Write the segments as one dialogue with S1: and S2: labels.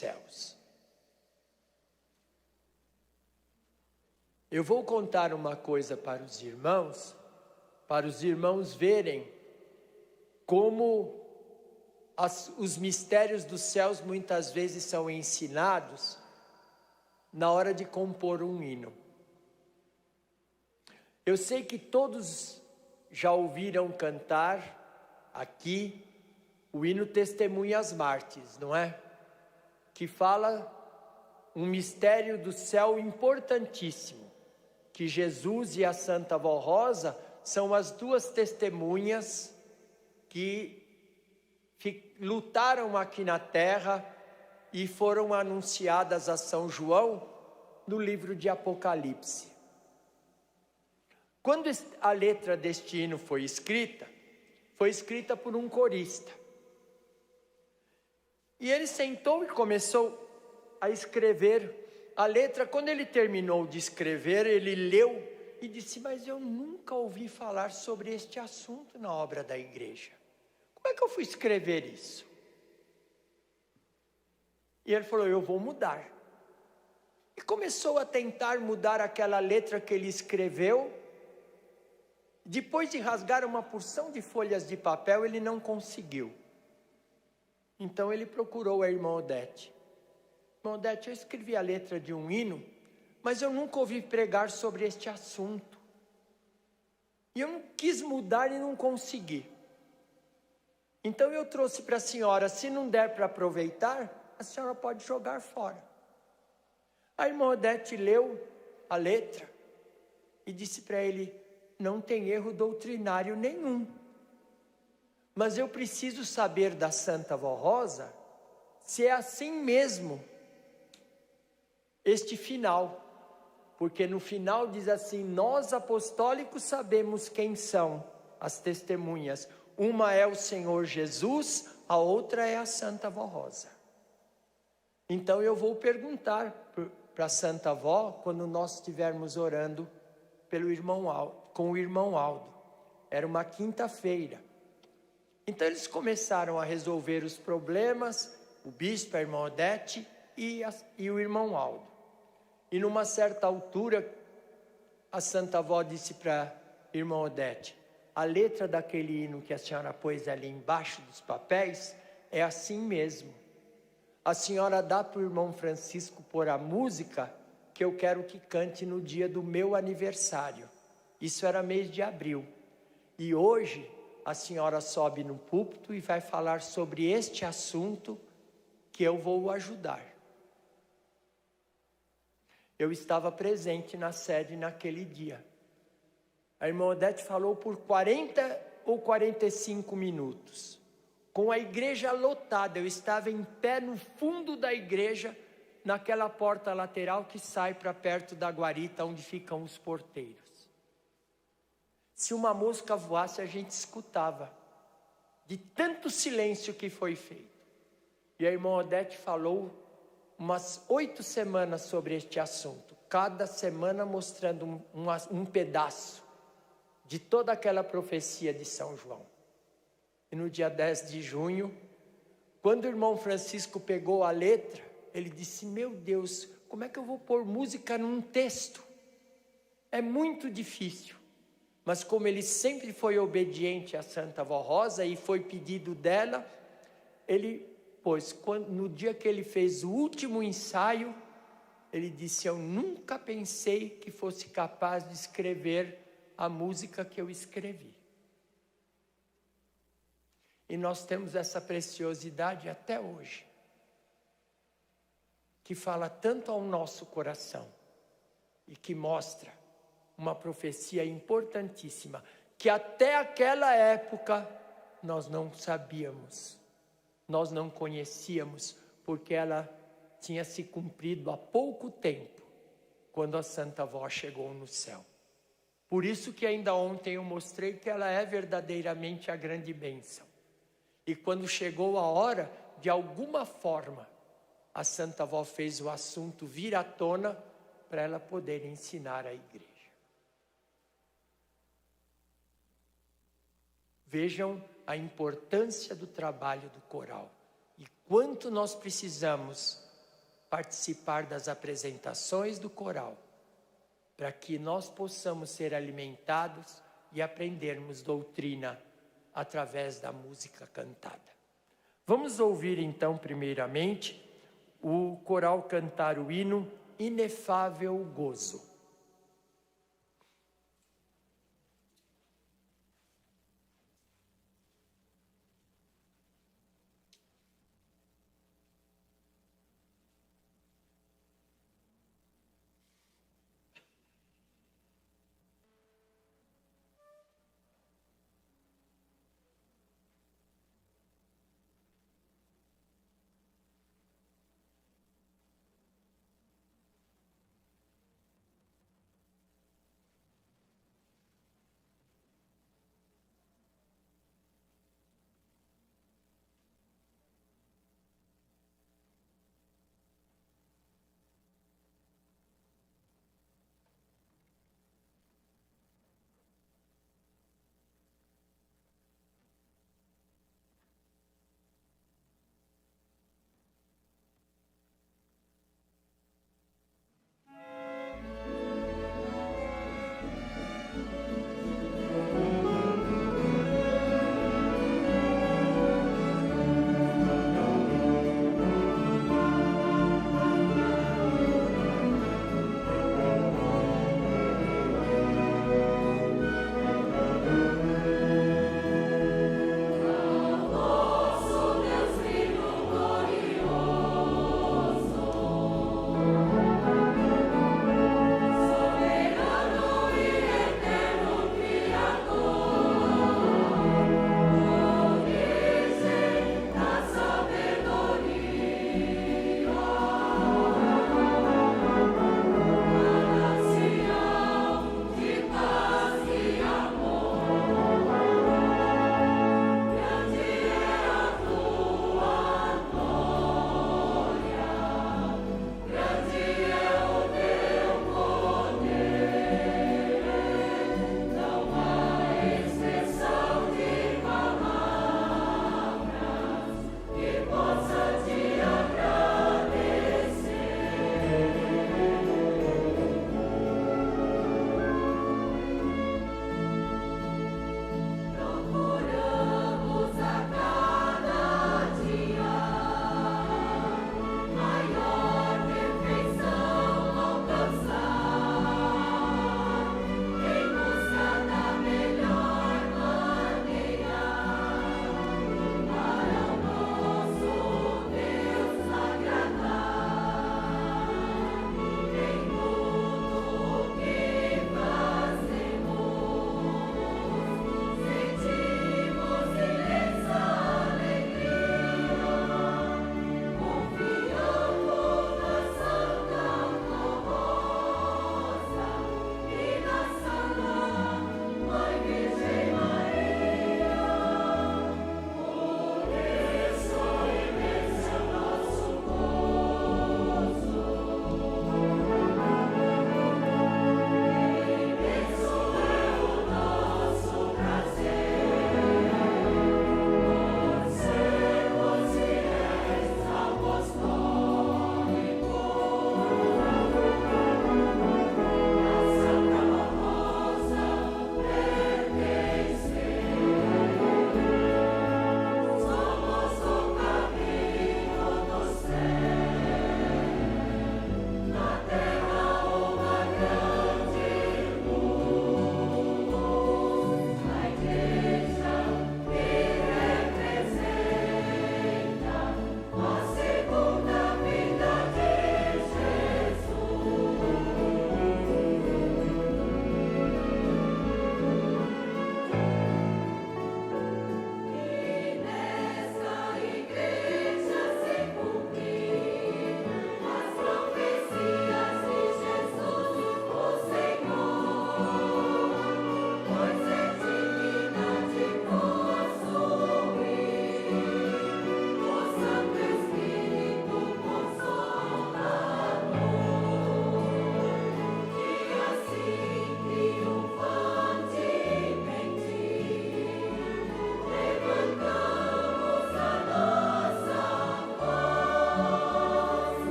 S1: céus. Eu vou contar uma coisa para os irmãos verem como os mistérios dos céus muitas vezes são ensinados na hora de compor um hino. Eu sei que todos já ouviram cantar aqui o hino Testemunhas Mártires, não é? Que fala um mistério do céu importantíssimo, que Jesus e a Santa Vó Rosa são as duas testemunhas que lutaram aqui na terra e foram anunciadas a São João no livro de Apocalipse. Quando a letra deste hino foi escrita por um corista. E ele sentou e começou a escrever a letra. Quando ele terminou de escrever, ele leu e disse: mas eu nunca ouvi falar sobre este assunto na obra da igreja. Como é que eu fui escrever isso? E ele falou: eu vou mudar. E começou a tentar mudar aquela letra que ele escreveu. Depois de rasgar uma porção de folhas de papel, ele não conseguiu. Então ele procurou a irmã Odete. Irmã Odete, eu escrevi a letra de um hino, mas eu nunca ouvi pregar sobre este assunto. E eu não quis mudar e não consegui. Então eu trouxe para a senhora, se não der para aproveitar, a senhora pode jogar fora. A irmã Odete leu a letra e disse para ele: não tem erro doutrinário nenhum. Mas eu preciso saber da Santa Vó Rosa se é assim mesmo este final. Porque no final diz assim: nós apostólicos sabemos quem são as testemunhas. Uma é o Senhor Jesus, a outra é a Santa Vó Rosa. Então eu vou perguntar para a Santa Vó quando nós estivermos orando com o irmão Aldo. Era uma quinta-feira. Então eles começaram a resolver os problemas, o bispo, a irmã Odete e o irmão Aldo. E numa certa altura, a Santa Vó disse para a irmã Odete: a letra daquele hino que a senhora pôs ali embaixo dos papéis é assim mesmo. A senhora dá para o irmão Francisco pôr a música que eu quero que cante no dia do meu aniversário. Isso era mês de abril. E hoje a senhora sobe no púlpito e vai falar sobre este assunto que eu vou ajudar. Eu estava presente na sede naquele dia. A irmã Odete falou por 40 ou 45 minutos. Com a igreja lotada, eu estava em pé no fundo da igreja, naquela porta lateral que sai para perto da guarita onde ficam os porteiros. Se uma mosca voasse, a gente escutava, de tanto silêncio que foi feito. E a irmã Odete falou umas 8 semanas sobre este assunto, cada semana mostrando um pedaço de toda aquela profecia de São João. E no dia 10 de junho, quando o irmão Francisco pegou a letra, ele disse: meu Deus, como é que eu vou pôr música num texto? É muito difícil. Mas como ele sempre foi obediente à Santa Vó Rosa e foi pedido dela, no dia que ele fez o último ensaio, ele disse: eu nunca pensei que fosse capaz de escrever a música que eu escrevi. E nós temos essa preciosidade até hoje, que fala tanto ao nosso coração e que mostra uma profecia importantíssima, que até aquela época nós não sabíamos, nós não conhecíamos, porque ela tinha se cumprido há pouco tempo, quando a Santa Vó chegou no céu. Por isso que ainda ontem eu mostrei que ela é verdadeiramente a grande bênção. E quando chegou a hora, de alguma forma, a Santa Vó fez o assunto vir à tona para ela poder ensinar a igreja. Vejam a importância do trabalho do coral e quanto nós precisamos participar das apresentações do coral, para que nós possamos ser alimentados e aprendermos doutrina através da música cantada. Vamos ouvir então, primeiramente, o coral cantar o hino Inefável Gozo.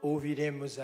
S1: ouviremos ainda.